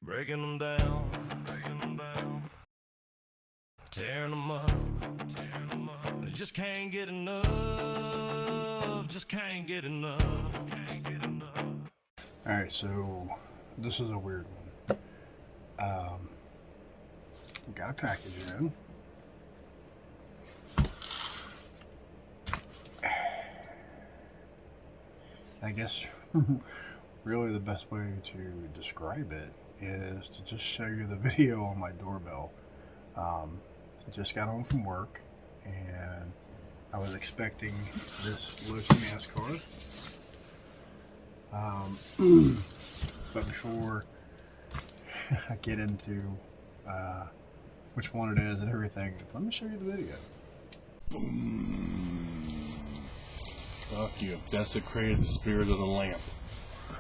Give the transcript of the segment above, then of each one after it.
Breaking them down, tearing them up, I just can't get enough, just can't get enough. Alright, so this is a weird one. Got a package in. I guess really the best way to describe it is to just show you the video on my doorbell. I just got home from work and I was expecting this Losi Nascar. But before I get into which one it is and everything, let me show you the video. Fuck, you have desecrated the spirit of the lamp.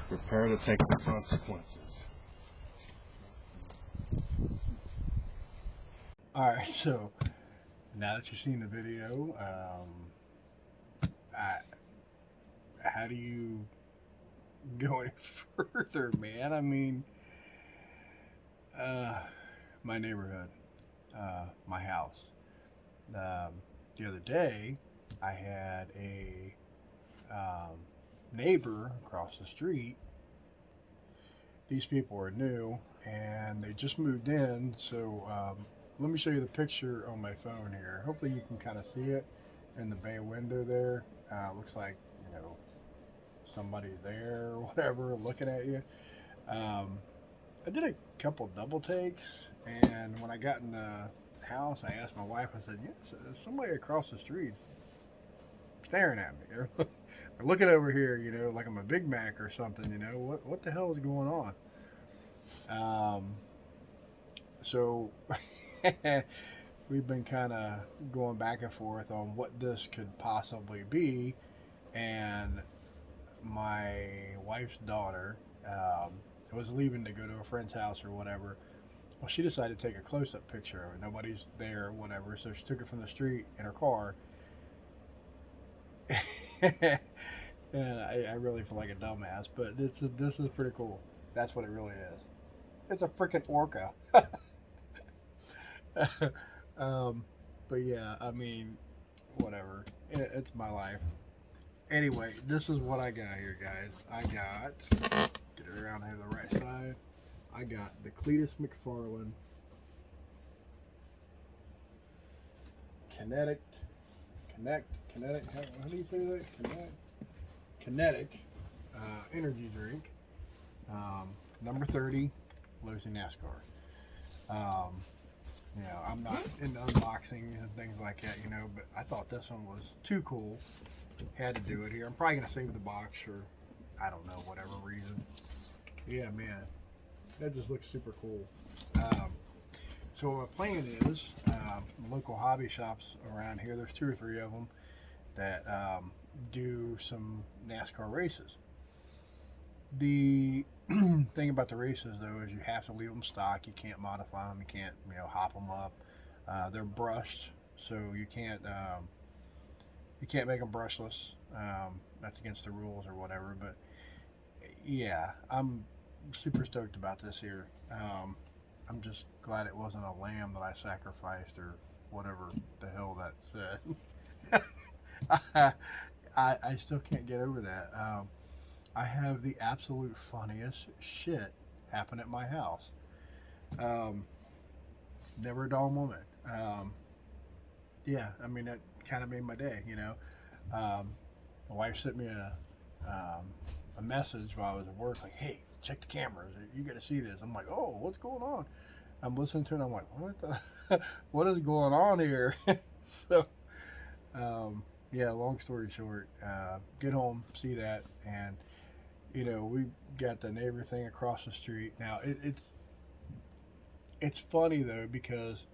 Prepare to take the consequences. Alright, so now that you've seen the video, how do you go any further, man? I mean, my neighborhood, my house. The other day, I had a neighbor across the street. These people are new and they just moved in, so let me show you the picture on my phone here. Hopefully you can kind of see it in the bay window there. Looks like, you know, somebody's there or whatever looking at you. I did a couple double takes, and when I got in the house, I asked my wife, I said, yes, there's somebody across the street staring at me. They're looking over here, you know, like I'm a Big Mac or something, you know. What the hell is going on? So we've been kind of going back and forth on what this could possibly be, and my wife's daughter was leaving to go to a friend's house or whatever. Well, she decided to take a close-up picture of it. Nobody's there or whatever, so she took it from the street in her car. And I really feel like a dumbass, but this is pretty cool. That's what it really is. It's a freaking orca. But yeah, I mean, whatever. It's my life. Anyway, this is what I got here, guys. I got, get it around here to the right side. I got the Cletus McFarlane Kinetic, how do you say that? Kinetic energy drink, number 30, Losi Nascar. You know, I'm not into unboxing and things like that, you know, but I thought this one was too cool. Had to do it here. I'm probably going to save the box for, I don't know, whatever reason. Yeah, man, that just looks super cool. So what my plan is, local hobby shops around here, there's 2 or 3 of them that do some NASCAR races. The thing about the races, though, is you have to leave them stock. You can't modify them. You can't, you know, hop them up. They're brushed, so you can't make them brushless. That's against the rules or whatever. But yeah, I'm super stoked about this here. I'm just glad it wasn't a lamb that I sacrificed or whatever the hell that said. I still can't get over that. I have the absolute funniest shit happen at my house. Never a dull moment. Yeah, I mean, that kind of made my day, you know. My wife sent me a message while I was at work, like, hey, check the cameras. You got to see this. I'm like, oh, what's going on? I'm listening to it, and I'm like, what is going on here? So, yeah, long story short, get home, see that, and, you know, we got the neighbor thing across the street. Now, it's funny, though, because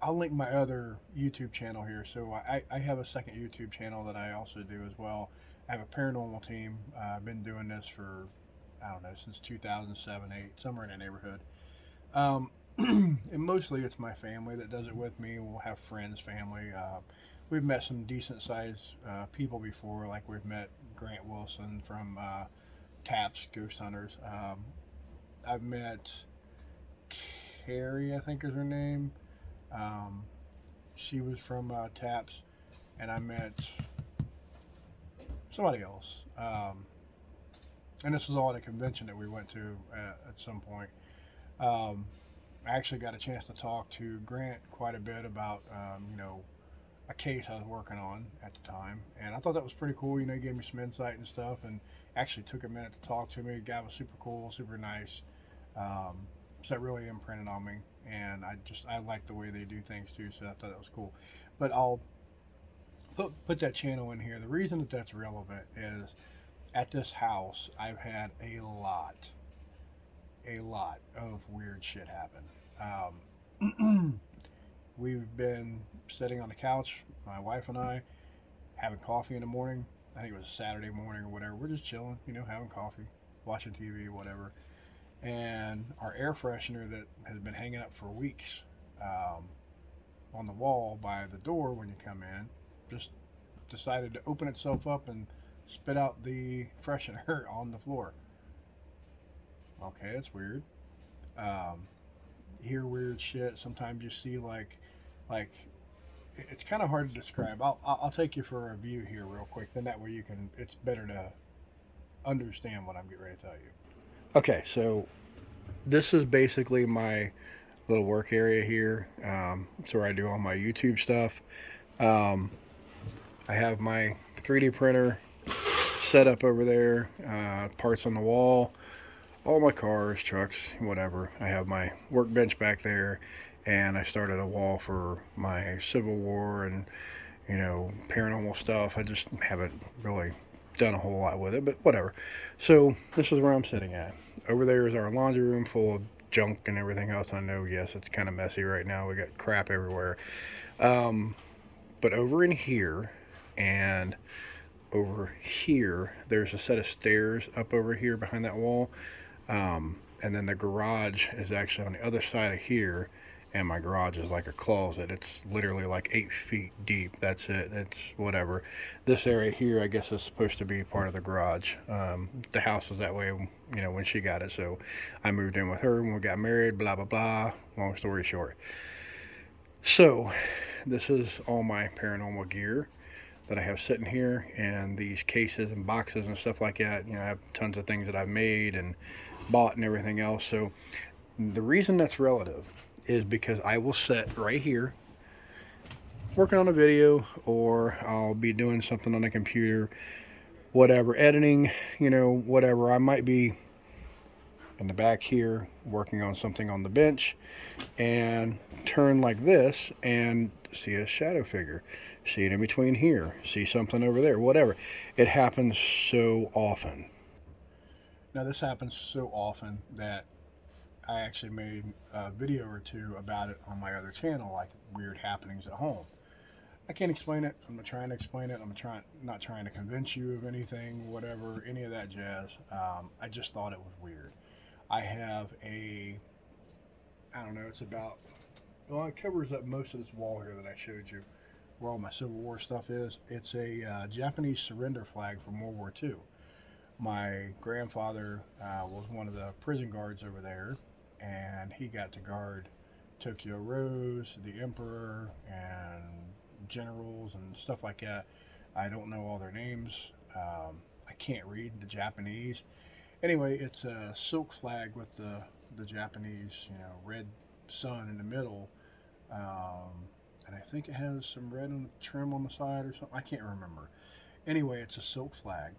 I'll link my other YouTube channel here. So I have a second YouTube channel that I also do as well. I have a paranormal team. I've been doing this for, I don't know, since 2007, 8, somewhere in the neighborhood. And mostly it's my family that does it with me. We'll have friends, family. We've met some decent sized people before, like we've met Grant Wilson from TAPS Ghost Hunters. I've met Carrie, I think is her name. Um, she was from Taps, and I met somebody else. And this was all at a convention that we went to at some point. Um, I actually got a chance to talk to Grant quite a bit about, a case I was working on at the time, and I thought that was pretty cool. He gave me some insight and stuff, and actually took a minute to talk to me. The guy was super cool, super nice. Um, so that really imprinted on me, and I like the way they do things too. So I thought that was cool. But I'll put that channel in here. The reason that that's relevant is at this house I've had a lot of weird shit happen. We've been sitting on the couch, my wife and I, having coffee in the morning. I think it was a Saturday morning or whatever. We're just chilling, having coffee, watching TV, whatever. And our air freshener that has been hanging up for weeks on the wall by the door when you come in just decided to open itself up and spit out the freshener on the floor. Okay, that's weird. Hear weird shit. Sometimes you see like it's kind of hard to describe. I'll take you for a view here real quick. Then that way you can. It's better to understand what I'm getting ready to tell you. Okay, so this is basically my little work area here. It's where I do all my YouTube stuff. I have my 3D printer set up over there. Parts on the wall. All my cars, trucks, whatever. I have my workbench back there, and I started a wall for my Civil War and paranormal stuff. I just haven't really done a whole lot with it, but whatever. So this is where I'm sitting at. Over there is our laundry room full of junk and everything else. I know, yes, it's kind of messy right now. We got crap everywhere. But over in here and over here, there's a set of stairs up over here behind that wall. And then the garage is actually on the other side of here, and my garage is like a closet. It's literally like 8 feet deep. That's it. It's whatever. This area here, I guess, is supposed to be part of the garage. The house was that way, when she got it. So I moved in with her when we got married, blah, blah, blah. Long story short. So this is all my paranormal gear that I have sitting here, and these cases and boxes and stuff like that. I have tons of things that I've made and bought and everything else. So the reason that's relative is because I will sit right here working on a video, or I'll be doing something on the computer, whatever, editing, whatever. I might be in the back here working on something on the bench and turn like this and see a shadow figure, see it in between here, see something over there, whatever. It happens so often. Now this happens so often that I actually made a video or two about it on my other channel, like weird happenings at home. I can't explain it. I'm not trying to explain it. Not trying to convince you of anything, whatever, any of that jazz. I just thought it was weird. I have I don't know, it's about, well, it covers up most of this wall here that I showed you, where all my Civil War stuff is. It's a Japanese surrender flag from World War II. My grandfather was one of the prison guards over there, and he got to guard Tokyo Rose, the Emperor, and generals and stuff like that. I don't know all their names. I can't read the Japanese. Anyway, it's a silk flag with the Japanese, red sun in the middle. And I think it has some red trim on the side or something. I can't remember. Anyway, it's a silk flag.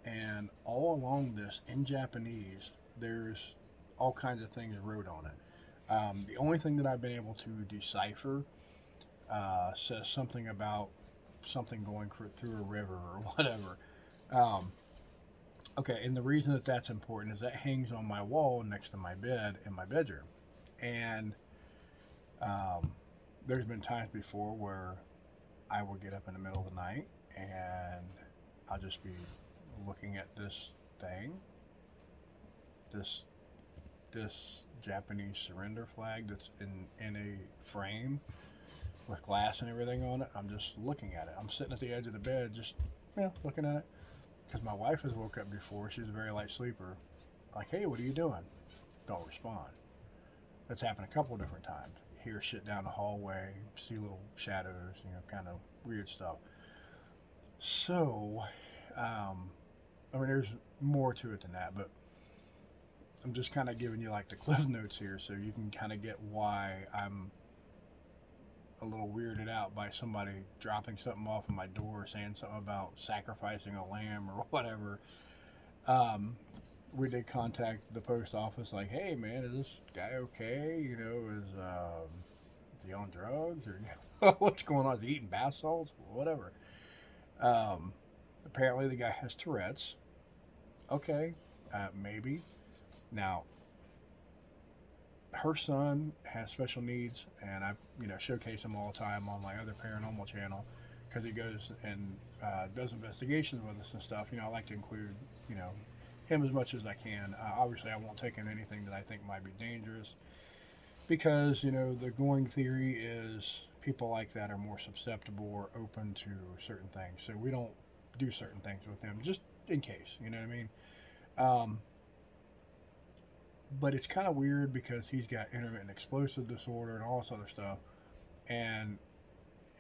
And all along this, in Japanese, there's all kinds of things wrote on it. The only thing that I've been able to decipher says something about something going through a river or whatever. Okay, and the reason that that's important is that hangs on my wall next to my bed in my bedroom. And there's been times before where I will get up in the middle of the night and I'll just be looking at this thing, this Japanese surrender flag that's in a frame with glass and everything on it. I'm just looking at it. I'm sitting at the edge of the bed just looking at it, because my wife has woke up before. She's a very light sleeper. Like, hey, what are you doing? don't respond. That's happened a couple of different times. Hear shit down the hallway, see little shadows, kind of weird stuff. So, I mean, there's more to it than that, but I'm just kind of giving you like the cliff notes here so you can kind of get why I'm a little weirded out by somebody dropping something off at my door saying something about sacrificing a lamb or whatever. We did contact the post office like, hey man, is this guy okay? Is he on drugs or what's going on? Is he eating bath salts? Whatever. Apparently the guy has Tourette's. Okay, maybe. Now, her son has special needs, and I, showcase him all the time on my other paranormal channel because he goes and does investigations with us and stuff. I like to include, him as much as I can. Obviously, I won't take in anything that I think might be dangerous because, the going theory is people like that are more susceptible or open to certain things. So we don't do certain things with them just in case, you know what I mean? But it's kind of weird because he's got intermittent explosive disorder and all this other stuff, and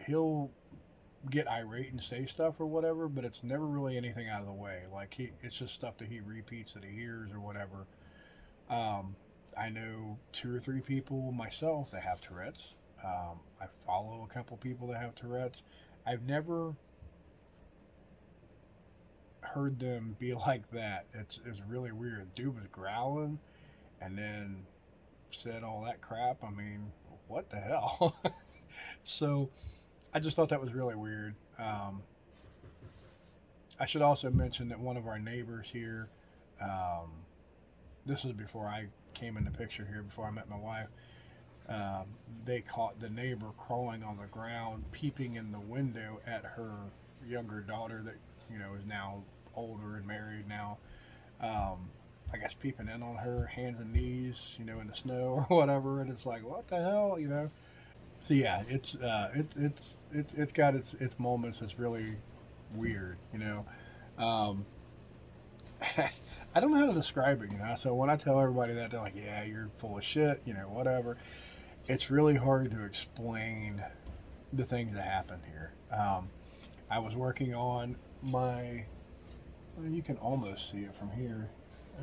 he'll get irate and say stuff or whatever, but it's never really anything out of the way. Like it's just stuff that he repeats that he hears or whatever. I know 2 or 3 people myself that have Tourette's. I follow a couple people that have Tourette's. I've never heard them be like that. It's really weird. Dude was growling and then said all that crap. I mean, what the hell? So I just thought that was really weird. I should also mention that one of our neighbors here, this is before I came in the picture here, before I met my wife, they caught the neighbor crawling on the ground, peeping in the window at her younger daughter that, is now older and married now. I guess peeping in on her, hands and knees, in the snow or whatever, and it's like, what the hell, So yeah, it's got its moments. It's really weird, I don't know how to describe it, So when I tell everybody that, they're like, yeah, you're full of shit, whatever. It's really hard to explain the things that happen here. I was working on my, well, you can almost see it from here.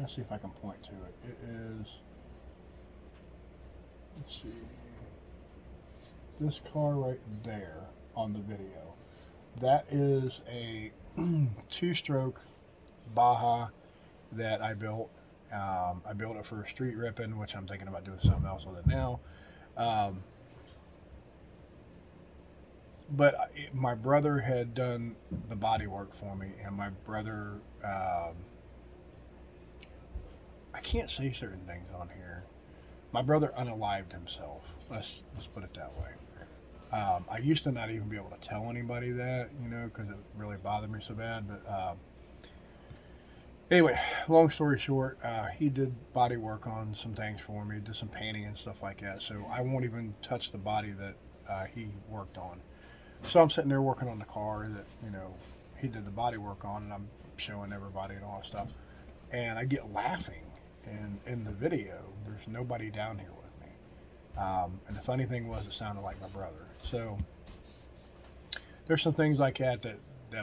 Let's see if I can point to it. It is, let's see, this car right there on the video. That is a 2-stroke Baja that I built. I built it for street ripping, which I'm thinking about doing something else with it now. But my brother had done the body work for me, and my brother, I can't say certain things on here. My brother unalived himself. Let's put it that way. I used to not even be able to tell anybody that, because it really bothered me so bad. But anyway, long story short, he did body work on some things for me, did some painting and stuff like that. So I won't even touch the body that he worked on. So I'm sitting there working on the car that, he did the body work on, and I'm showing everybody and all that stuff. And I get laughing. And in the video, there's nobody down here with me. And the funny thing was, it sounded like my brother. So there's some things like that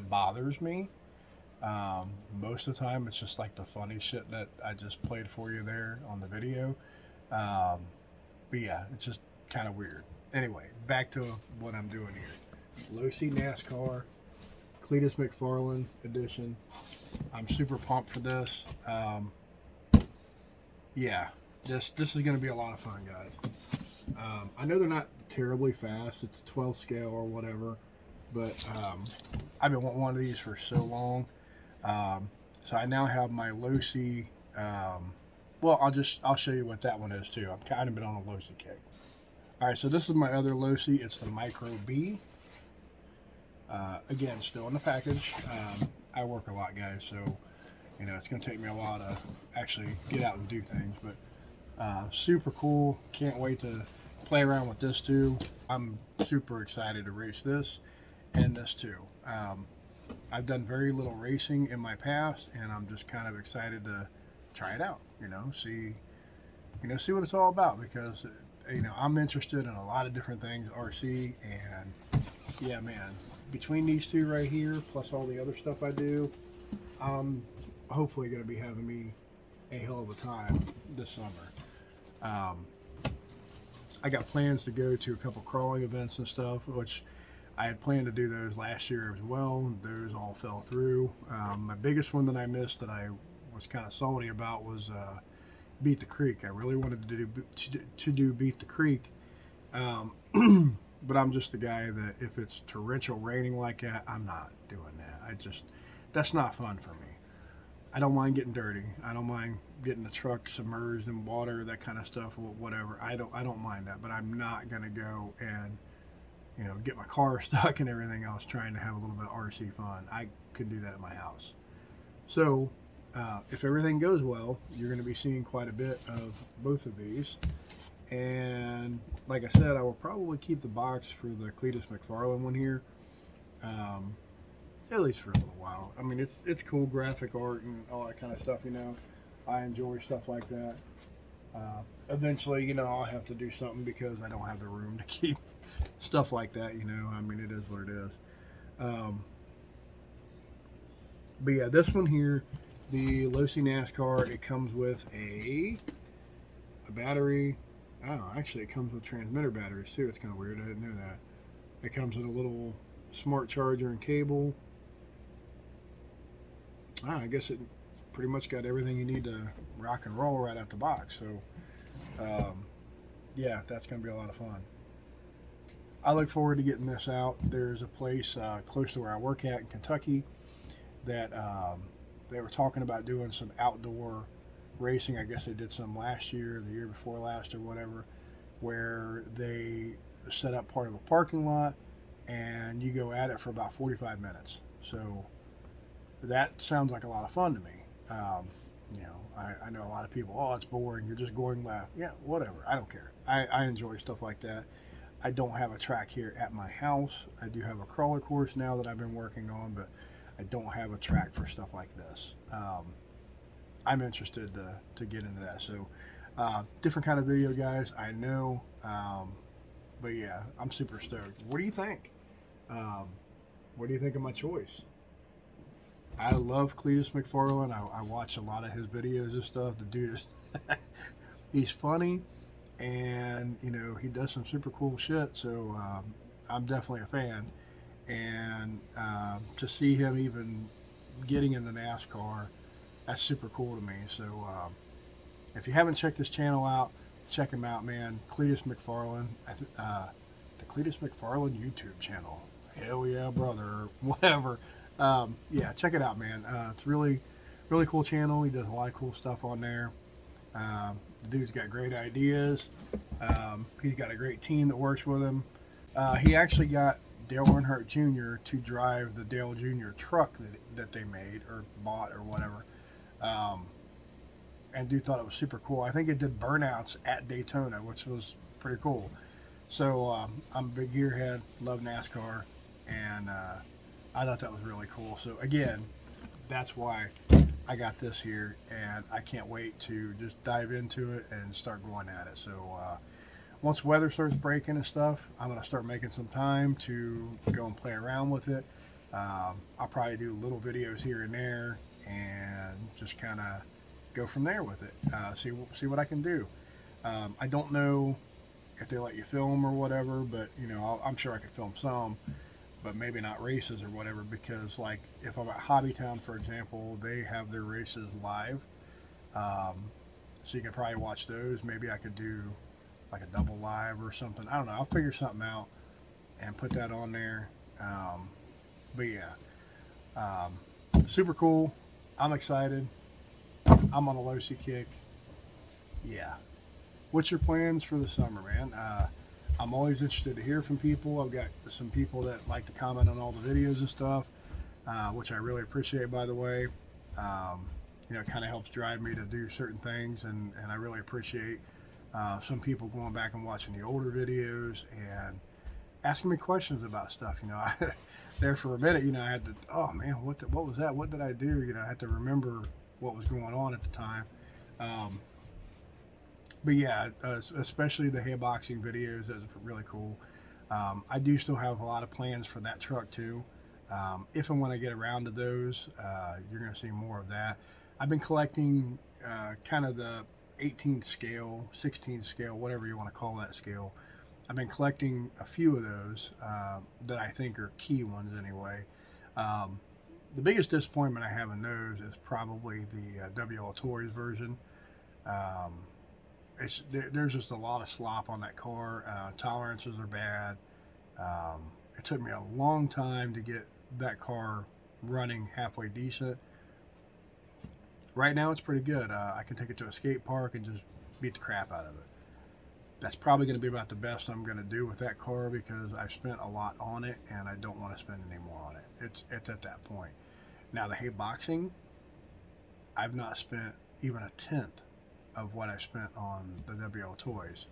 bothers me. Most of the time, it's just like the funny shit that I just played for you there on the video. But yeah, it's just kind of weird. Anyway, back to what I'm doing here. Losi Nascar, Cletus McFarland edition. I'm super pumped for this. Yeah, this is going to be a lot of fun, guys. I know they're not terribly fast. It's a 12 scale or whatever, but I've been wanting one of these for so long. So I now have my Losi. Well, I'll show you what that one is too. I've kind of been on a Losi kick. All right, so this is my other Losi. It's the Micro B. Again, still in the package. I work a lot, guys, so it's going to take me a while to actually get out and do things, but super cool. Can't wait to play around with this too. I'm super excited to race this and this too. I've done very little racing in my past, and I'm just kind of excited to try it out, see see what it's all about, because I'm interested in a lot of different things RC, and yeah, man, between these two right here plus all the other stuff I do, I'm hopefully going to be having me a hell of a time this summer. I got plans to go to a couple crawling events and stuff, which I had planned to do those last year as well. Those all fell through. My biggest one that I missed that I was kind of salty about was Beat the Creek. I really wanted to do Beat the Creek, but I'm just the guy that if it's torrential raining like that, I'm not doing that. That's not fun for me. I don't mind getting dirty. I don't mind getting the truck submerged in water, that kind of stuff, whatever. I don't mind that, but I'm not gonna go and get my car stuck and everything else trying to have a little bit of RC fun. I could do that at my house. So if everything goes well, you're going to be seeing quite a bit of both of these. And like I said, I will probably keep the box for the Cletus McFarlane one here, at least for a little while. I mean, it's cool graphic art and all that kind of stuff. I enjoy stuff like that. Eventually, I'll have to do something because I don't have the room to keep stuff like that. I mean, it is what it is. But yeah, this one here, the Losi Nascar, it comes with a battery. Oh, actually, it comes with transmitter batteries too. It's kind of weird. I didn't know that. It comes with a little smart charger and cable. I guess it pretty much got everything you need to rock and roll right out the box. So, yeah, that's going to be a lot of fun. I look forward to getting this out. There's a place close to where I work at in Kentucky that they were talking about doing some outdoor racing. I guess they did some last year, the year before last, or whatever, where they set up part of a parking lot and you go at it for about 45 minutes. So that sounds like a lot of fun to me. I know a lot of people, oh, it's boring, you're just going left. Yeah, whatever, I don't care. I enjoy stuff like that. I don't have a track here at my house. I do have a crawler course now that I've been working on, but I don't have a track for stuff like this. I'm interested to get into that. So different kind of video, guys, I know. But yeah, I'm super stoked. What do you think? What do you think of my choice? I love Cletus McFarlane. I watch a lot of his videos and stuff. The dude is he's funny, and he does some super cool shit. So I'm definitely a fan. And to see him even getting in the NASCAR, that's super cool to me. So if you haven't checked his channel out, check him out, man. Cletus McFarlane, the Cletus McFarlane YouTube channel. Hell yeah, brother, or whatever. Yeah, check it out, man. It's really cool channel. He does a lot of cool stuff on there. The dude's got great ideas. He's got a great team that works with him. He actually got Dale Earnhardt Jr. to drive the Dale Jr. truck that they made or bought or whatever. And dude thought it was super cool. I think it did burnouts at Daytona, which was pretty cool. So I'm a big gearhead, love NASCAR, and I thought that was really cool. So again, that's why I got this here, and I can't wait to just dive into it and start going at it. So once weather starts breaking and stuff, I'm going to start making some time to go and play around with it. I'll probably do little videos here and there and just kind of go from there with it. See what I can do. I don't know if they let you film or whatever, but I'm sure I could film some, but maybe not races or whatever, because like if I'm at Hobbytown, for example, they have their races live. So you can probably watch those. Maybe I could do like a double live or something. I don't know. I'll figure something out and put that on there. But yeah, super cool. I'm excited. I'm on a Losi kick. Yeah. What's your plans for the summer, man? I'm always interested to hear from people. I've got some people that like to comment on all the videos and stuff, which I really appreciate, by the way. It kind of helps drive me to do certain things, and I really appreciate some people going back and watching the older videos and asking me questions about stuff. There for a minute, I had to, oh man, what was that? What did I do? I had to remember what was going on at the time. But yeah, especially the hay boxing videos, that's really cool. I do still have a lot of plans for that truck too. If and when I get around to those, you're going to see more of that. I've been collecting kind of the 18th scale, 16th scale, whatever you want to call that scale. I've been collecting a few of those that I think are key ones anyway. Um, the biggest disappointment I have in those is probably the WL Toys version. Um, there's just a lot of slop on that car. Tolerances are bad. It took me a long time to get that car running halfway decent. Right now, it's pretty good. I can take it to a skate park and just beat the crap out of it. That's probably going to be about the best I'm going to do with that car because I've spent a lot on it and I don't want to spend any more on it. It's at that point. Now, the hay boxing, I've not spent even a tenth of what I spent on the WL Toys.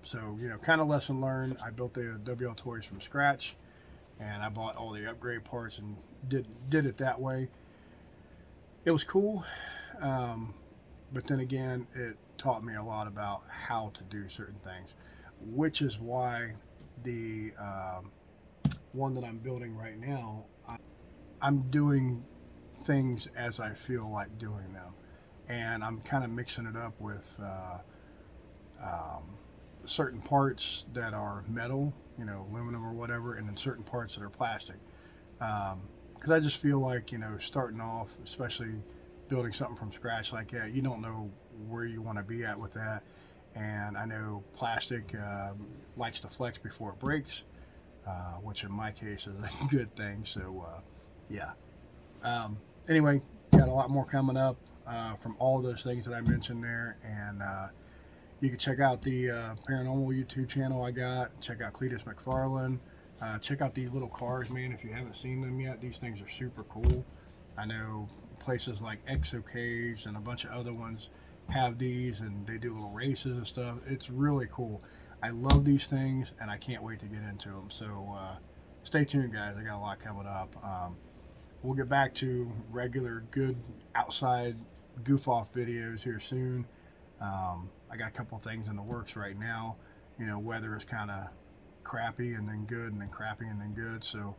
So, kind of lesson learned. I built the WL Toys from scratch, and I bought all the upgrade parts and did it that way. It was cool, but then again, it taught me a lot about how to do certain things, which is why the one that I'm building right now, I'm doing things as I feel like doing them, and I'm kind of mixing it up with certain parts that are metal, aluminum or whatever, and then certain parts that are plastic. Because I just feel like, starting off, especially building something from scratch like that, you don't know where you want to be at with that. And I know plastic likes to flex before it breaks, which in my case is a good thing. So, yeah. Anyway, got a lot more coming up from all of those things that I mentioned there. And you can check out the Paranormal YouTube channel I got. Check out Cletus McFarlane. Check out these little cars, man, if you haven't seen them yet. These things are super cool. I know places like Exo Caves and a bunch of other ones have these, and they do little races and stuff. It's really cool. I love these things, and I can't wait to get into them. So stay tuned, guys. I got a lot coming up. We'll get back to regular, good outside goof-off videos here soon. I got a couple things in the works right now. Weather is kind of crappy and then good and then crappy and then good. So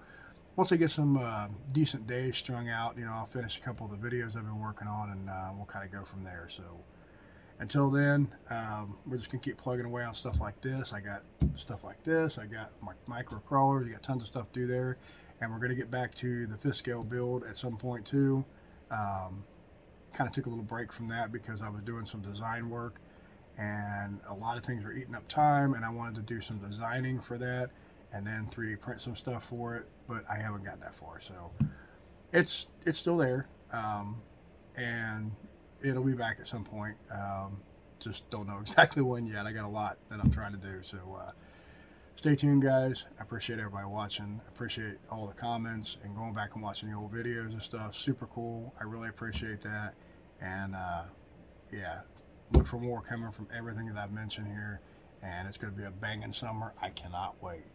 once I get some decent days strung out, I'll finish a couple of the videos I've been working on, and we'll kind of go from there. So until then, we're just going to keep plugging away on stuff like this. I got stuff like this. I got my micro crawlers. I got tons of stuff to do there. And we're going to get back to the 5th scale build at some point too. Kind of took a little break from that because I was doing some design work, and a lot of things were eating up time, and I wanted to do some designing for that and then 3D print some stuff for it, but I haven't gotten that far. So it's still there, and it'll be back at some point. Just don't know exactly when yet. I got a lot that I'm trying to do. So stay tuned, guys. I appreciate everybody watching. I appreciate all the comments and going back and watching the old videos and stuff. Super cool. I really appreciate that. And yeah, look for more coming from everything that I've mentioned here. And it's going to be a banging summer. I cannot wait.